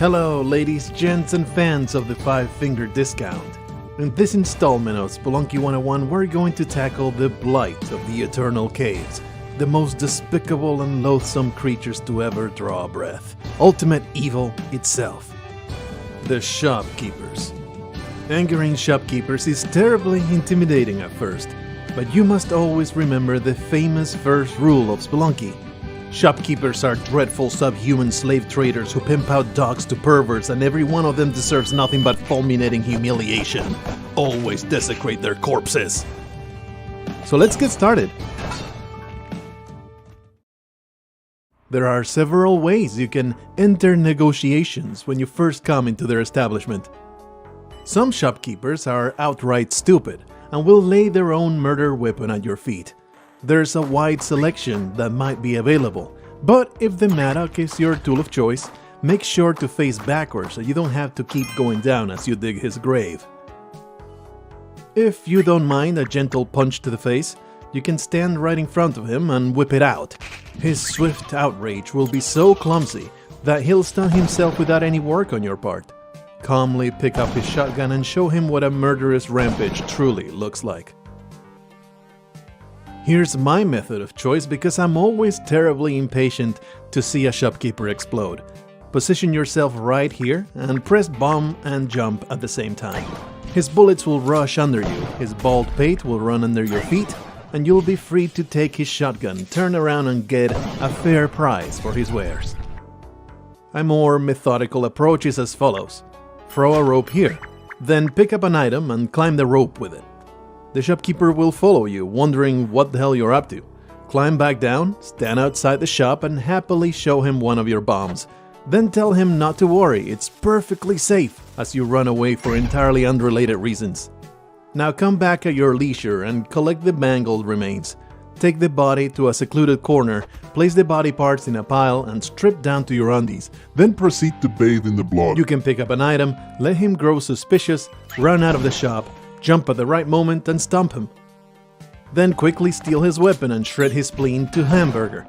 Hello ladies, gents and fans of the 5-finger discount. In this installment of Spelunky 101 we're going to tackle the blight of the eternal caves, the most despicable and loathsome creatures to ever draw a breath. Ultimate evil itself. The Shopkeepers. Angering shopkeepers is terribly intimidating at first, but you must always remember the famous first rule of Spelunky. Shopkeepers are dreadful subhuman slave traders who pimp out dogs to perverts, and every one of them deserves nothing but fulminating humiliation. Always desecrate their corpses. So let's get started. There are several ways you can enter negotiations when you first come into their establishment. Some shopkeepers are outright stupid and will lay their own murder weapon at your feet. There's a wide selection that might be available, but if the mattock is your tool of choice, make sure to face backwards so you don't have to keep going down as you dig his grave. If you don't mind a gentle punch to the face, you can stand right in front of him and whip it out. His swift outrage will be so clumsy that he'll stun himself without any work on your part. Calmly pick up his shotgun and show him what a murderous rampage truly looks like. Here's my method of choice because I'm always terribly impatient to see a shopkeeper explode. Position yourself right here and press bomb and jump at the same time. His bullets will rush under you, his bald pate will run under your feet, and you'll be free to take his shotgun, turn around and get a fair price for his wares. A more methodical approach is as follows. Throw a rope here, then pick up an item and climb the rope with it. The shopkeeper will follow you, wondering what the hell you're up to. Climb back down, stand outside the shop and happily show him one of your bombs. Then tell him not to worry, it's perfectly safe as you run away for entirely unrelated reasons. Now come back at your leisure and collect the mangled remains. Take the body to a secluded corner, place the body parts in a pile and strip down to your undies. Then proceed to bathe in the blood. You can pick up an item, let him grow suspicious, run out of the shop, jump at the right moment and stomp him. Then quickly steal his weapon and shred his spleen to hamburger.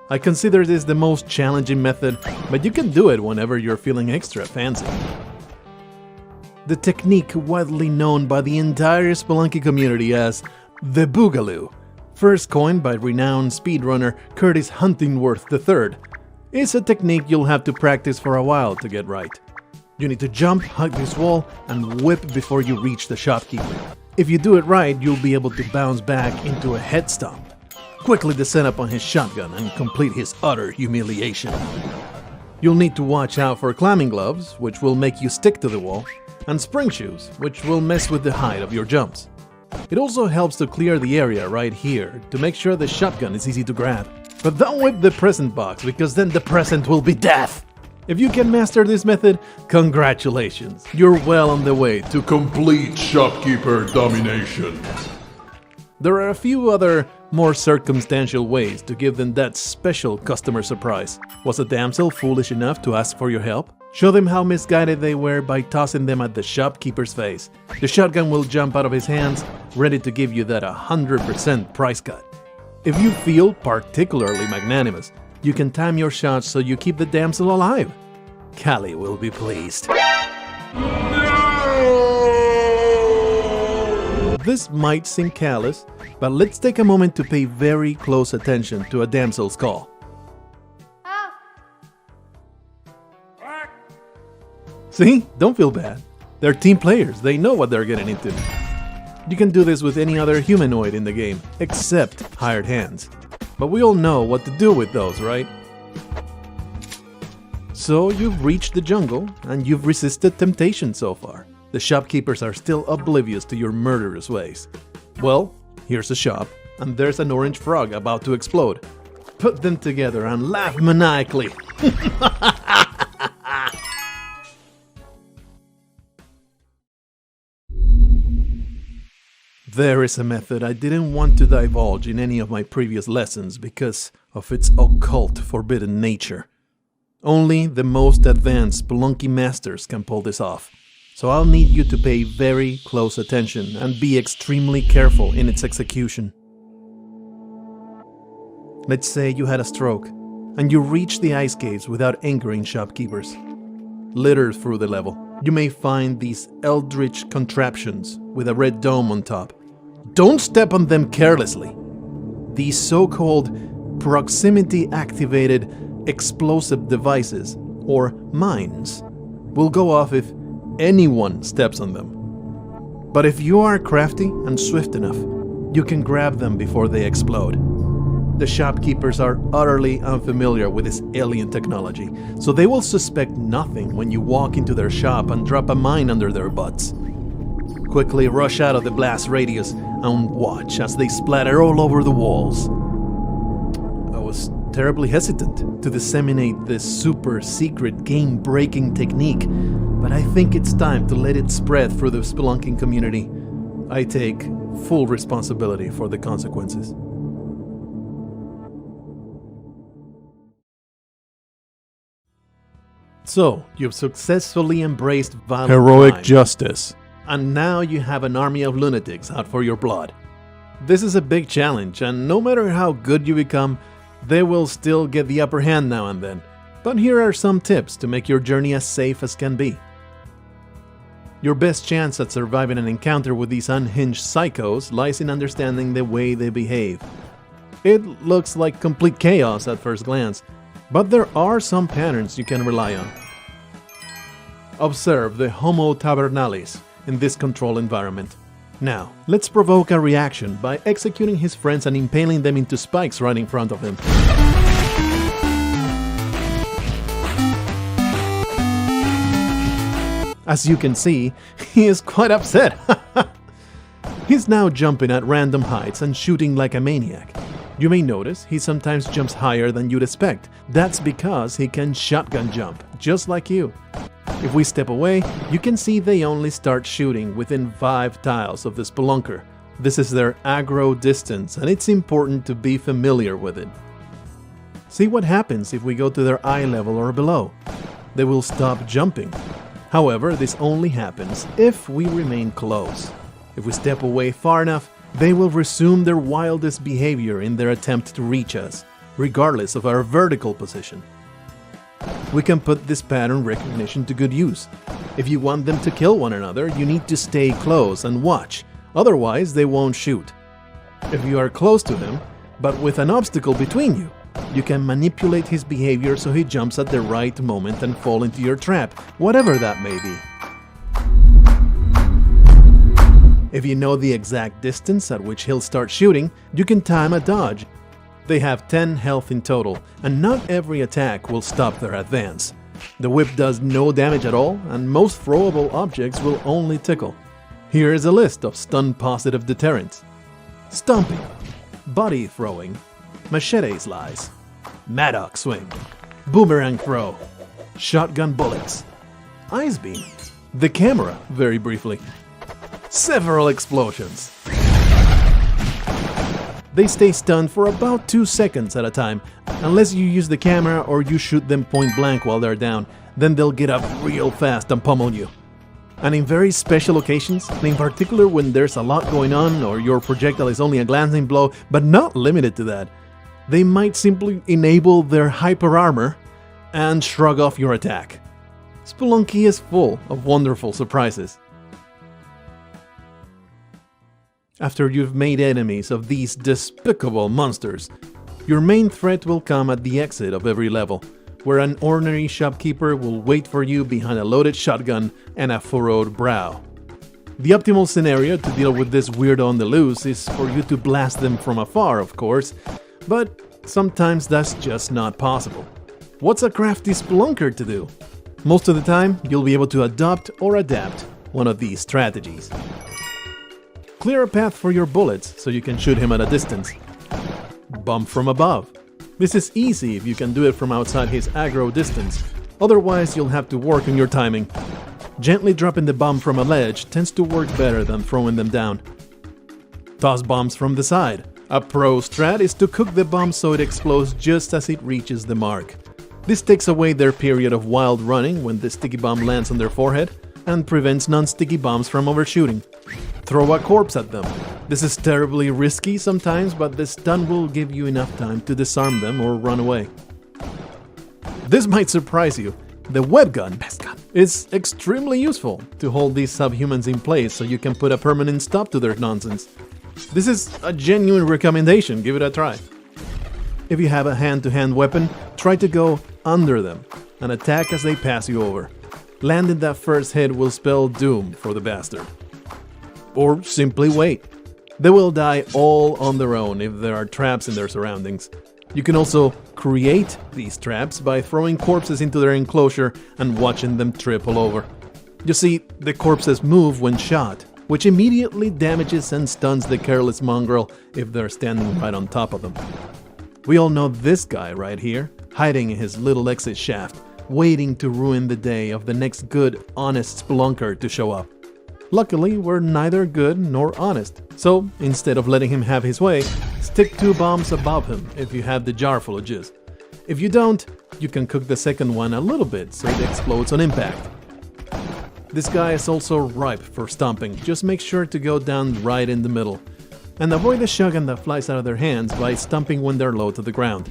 I consider this the most challenging method, but you can do it whenever you're feeling extra fancy. The technique widely known by the entire Spelunky community as the Boogaloo, first coined by renowned speedrunner Curtis Huntingworth III, is a technique you'll have to practice for a while to get right. You need to jump, hug this wall, and whip before you reach the shopkeeper. If you do it right, you'll be able to bounce back into a head stomp. Quickly descend upon his shotgun and complete his utter humiliation. You'll need to watch out for climbing gloves, which will make you stick to the wall, and spring shoes, which will mess with the height of your jumps. It also helps to clear the area right here to make sure the shotgun is easy to grab. But don't whip the present box, because then the present will be death! If you can master this method, congratulations! You're well on the way to Complete shopkeeper domination. There are a few other, more circumstantial ways to give them that special customer surprise. Was a damsel foolish enough to ask for your help? Show them how misguided they were by tossing them at the shopkeeper's face. The shotgun will jump out of his hands, ready to give you that 100% price cut. If you feel particularly magnanimous, you can time your shots so you keep the damsel alive. Callie will be pleased. This might seem callous, but let's take a moment to pay very close attention to a damsel's call. See? Don't feel bad. They're team players, they know what they're getting into. You can do this with any other humanoid in the game, except hired hands. But we all know what to do with those, right? So you've reached the jungle, and you've resisted temptation so far. The shopkeepers are still oblivious to your murderous ways. Well, here's a shop, and there's an orange frog about to explode. Put them together and laugh maniacally. There is a method I didn't want to divulge in any of my previous lessons because of its occult, forbidden nature. Only the most advanced Spelunky masters can pull this off, so I'll need you to pay very close attention and be extremely careful in its execution. Let's say you had a stroke, and you reach the ice caves without angering shopkeepers. littered through the level. You may find these eldritch contraptions with a red dome on top. Don't step on them carelessly. These so-called proximity-activated explosive devices, or mines, will go off if anyone steps on them. But if you are crafty and swift enough, you can grab them before they explode. The shopkeepers are utterly unfamiliar with this alien technology, so they will suspect nothing when you walk into their shop and drop a mine under their butts. Quickly rush out of the blast radius and watch as they splatter all over the walls. I was terribly hesitant to disseminate this super secret game-breaking technique, but I think it's time to let it spread through the spelunking community. I take full responsibility for the consequences. So, you've successfully embraced violent Heroic crime, justice. and now you have an army of lunatics out for your blood. This is a big challenge, and no matter how good you become, they will still get the upper hand now and then. But here are some tips to make your journey as safe as can be. Your best chance at surviving an encounter with these unhinged psychos lies in understanding the way they behave. It looks like complete chaos at first glance, but there are some patterns you can rely on. Observe the Homo tabernalis in this controlled environment. Now, let's provoke a reaction by executing his friends and impaling them into spikes right in front of him. As you can see, he is quite upset. He's now jumping at random heights and shooting like a maniac. You may notice he sometimes jumps higher than you'd expect. That's because he can shotgun jump, just like you. If we step away, you can see they only start shooting within 5 tiles of the spelunker. This is their aggro distance, and it's important to be familiar with it. See what happens if we go to their eye level or below. They will stop jumping. However, this only happens if we remain close. If we step away far enough, they will resume their wildest behavior in their attempt to reach us, regardless of our vertical position. We can put this pattern recognition to good use. If you want them to kill one another, you need to stay close and watch, otherwise they won't shoot. If you are close to him, but with an obstacle between you, you can manipulate his behavior so he jumps at the right moment and fall into your trap, whatever that may be. If you know the exact distance at which he'll start shooting, you can time a dodge. They have 10 health in total, and not every attack will stop their advance. The whip does no damage at all, and most throwable objects will only tickle. Here is a list of stun-positive deterrents: stomping, body throwing, machete slice, mattock swing, boomerang throw, shotgun bullets, ice beam, the camera, very briefly, several explosions. They stay stunned for about 2 seconds at a time, unless you use the camera or you shoot them point blank while they're down, then they'll get up real fast and pummel you. And in very special occasions, in particular when there's a lot going on or your projectile is only a glancing blow, but not limited to that, they might simply enable their hyper armor and shrug off your attack. Spelunky is full of wonderful surprises. After you've made enemies of these despicable monsters, your main threat will come at the exit of every level, where an ordinary shopkeeper will wait for you behind a loaded shotgun and a furrowed brow. The optimal scenario to deal with this weirdo on the loose is for you to blast them from afar, of course, but sometimes that's just not possible. What's a crafty spelunker to do? Most of the time, you'll be able to adopt or adapt one of these strategies. Clear a path for your bullets so you can shoot him at a distance. Bump from above. This is easy if you can do it from outside his aggro distance, otherwise you'll have to work on your timing. Gently dropping the bomb from a ledge tends to work better than throwing them down. Toss bombs from the side. A pro strat is to cook the bomb so it explodes just as it reaches the mark. This takes away their period of wild running when the sticky bomb lands on their forehead and prevents non-sticky bombs from overshooting. Throw a corpse at them. This is terribly risky sometimes, but the stun will give you enough time to disarm them or run away. This might surprise you. The web gun, best gun, It's extremely useful to hold these subhumans in place so you can put a permanent stop to their nonsense. This is a genuine recommendation, give it a try. If you have a hand-to-hand weapon, try to go under them and attack as they pass you over. Landing that first hit will spell doom for the bastard. Or simply wait. They will die all on their own if there are traps in their surroundings. You can also create these traps by throwing corpses into their enclosure and watching them trip all over. You see, the corpses move when shot, which immediately damages and stuns the careless mongrel if they're standing right on top of them. We all know this guy right here, hiding in his little exit shaft, waiting to ruin the day of the next good, honest spelunker to show up. Luckily, we're neither good nor honest, so instead of letting him have his way, stick 2 bombs above him if you have the jar full of jizz. If you don't, you can cook the second one a little bit so it explodes on impact. This guy is also ripe for stomping, just make sure to go down right in the middle. And avoid the shotgun that flies out of their hands by stomping when they're low to the ground.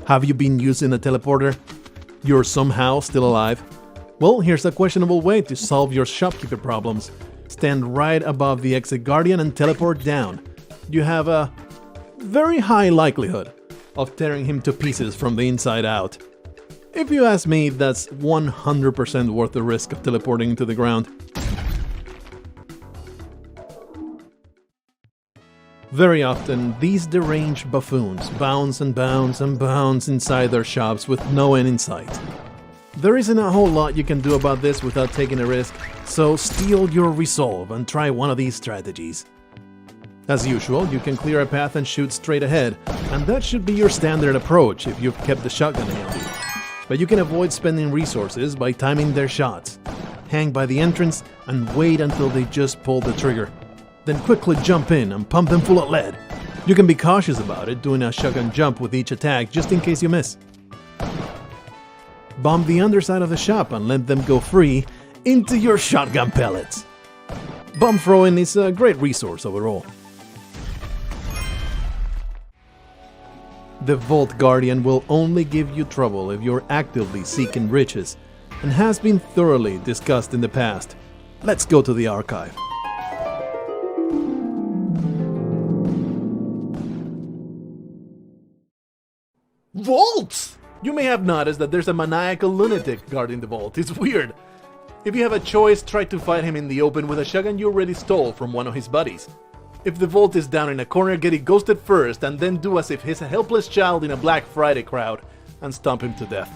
Have you been using a teleporter? You're somehow still alive? Well, here's a questionable way to solve your shopkeeper problems. Stand right above the exit guardian and teleport down. You have a very high likelihood of tearing him to pieces from the inside out. If you ask me, that's 100% worth the risk of teleporting to the ground. Very often, these deranged buffoons bounce and bounce and bounce inside their shops with no end in sight. There isn't a whole lot you can do about this without taking a risk, so steel your resolve and try one of these strategies. As usual, you can clear a path and shoot straight ahead, and that should be your standard approach if you've kept the shotgun handy. But you can avoid spending resources by timing their shots. Hang by the entrance and wait until they just pull the trigger. Then quickly jump in and pump them full of lead. You can be cautious about it, doing a shotgun jump with each attack just in case you miss. Bomb the underside of the shop and let them go free into your shotgun pellets. Bomb throwing is a great resource overall. The Vault Guardian will only give you trouble if you're actively seeking riches, and has been thoroughly discussed in the past. Let's go to the archive. Vaults! You may have noticed that there's a maniacal lunatic guarding the vault. It's weird. If you have a choice, try to fight him in the open with a shotgun you already stole from one of his buddies. If the vault is down in a corner, get it ghosted first and then do as if he's a helpless child in a Black Friday crowd and stomp him to death.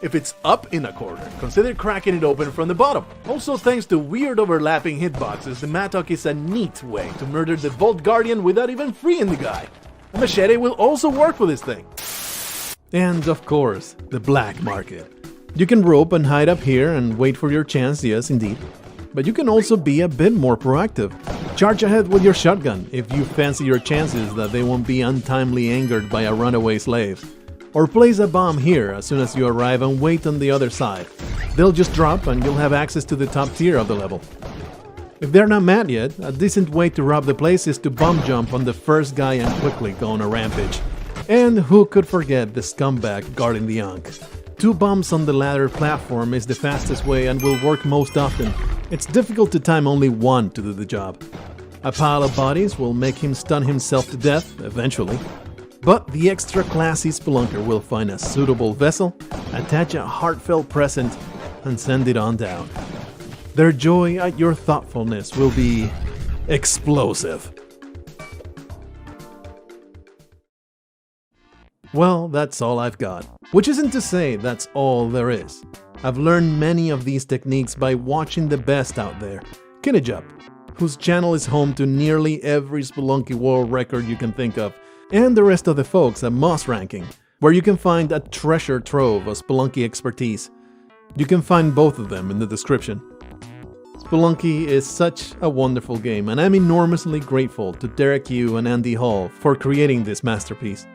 If it's up in a corner, consider cracking it open from the bottom. Also, thanks to weird overlapping hitboxes, the Mattock is a neat way to murder the Vault Guardian without even freeing the guy. A machete will also work for this thing. And of course, the black market. You can rope and hide up here and wait for your chance, yes indeed. But you can also be a bit more proactive. Charge ahead with your shotgun if you fancy your chances that they won't be untimely angered by a runaway slave. Or place a bomb here as soon as you arrive and wait on the other side. They'll just drop and you'll have access to the top tier of the level. If they're not mad yet, a decent way to rob the place is to bomb jump on the first guy and quickly go on a rampage. And who could forget the scumbag guarding the Ankh? 2 bombs on the ladder platform is the fastest way and will work most often. It's difficult to time only one to do the job. A pile of bodies will make him stun himself to death, eventually. But the extra classy spelunker will find a suitable vessel, attach a heartfelt present, and send it on down. Their joy at your thoughtfulness will be explosive. Well, that's all I've got. Which isn't to say that's all there is. I've learned many of these techniques by watching the best out there. Kinejup, whose channel is home to nearly every Spelunky world record you can think of, and the rest of the folks at Moss Ranking, where you can find a treasure trove of Spelunky expertise. You can find both of them in the description. Spelunky is such a wonderful game, and I'm enormously grateful to Derek Yu and Andy Hall for creating this masterpiece.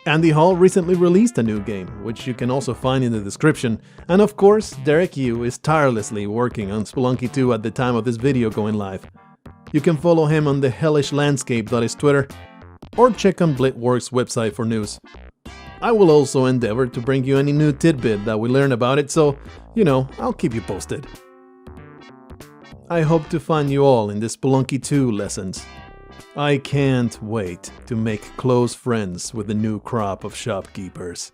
Andy Hall recently released a new game, which you can also find in the description, and of course, Derek Yu is tirelessly working on Spelunky 2 at the time of this video going live. You can follow him on the hellish landscape that is Twitter, or check on Blitworks' website for news. I will also endeavor to bring you any new tidbit that we learn about it, so, I'll keep you posted. I hope to find you all in the Spelunky 2 lessons. I can't wait to make close friends with the new crop of shopkeepers.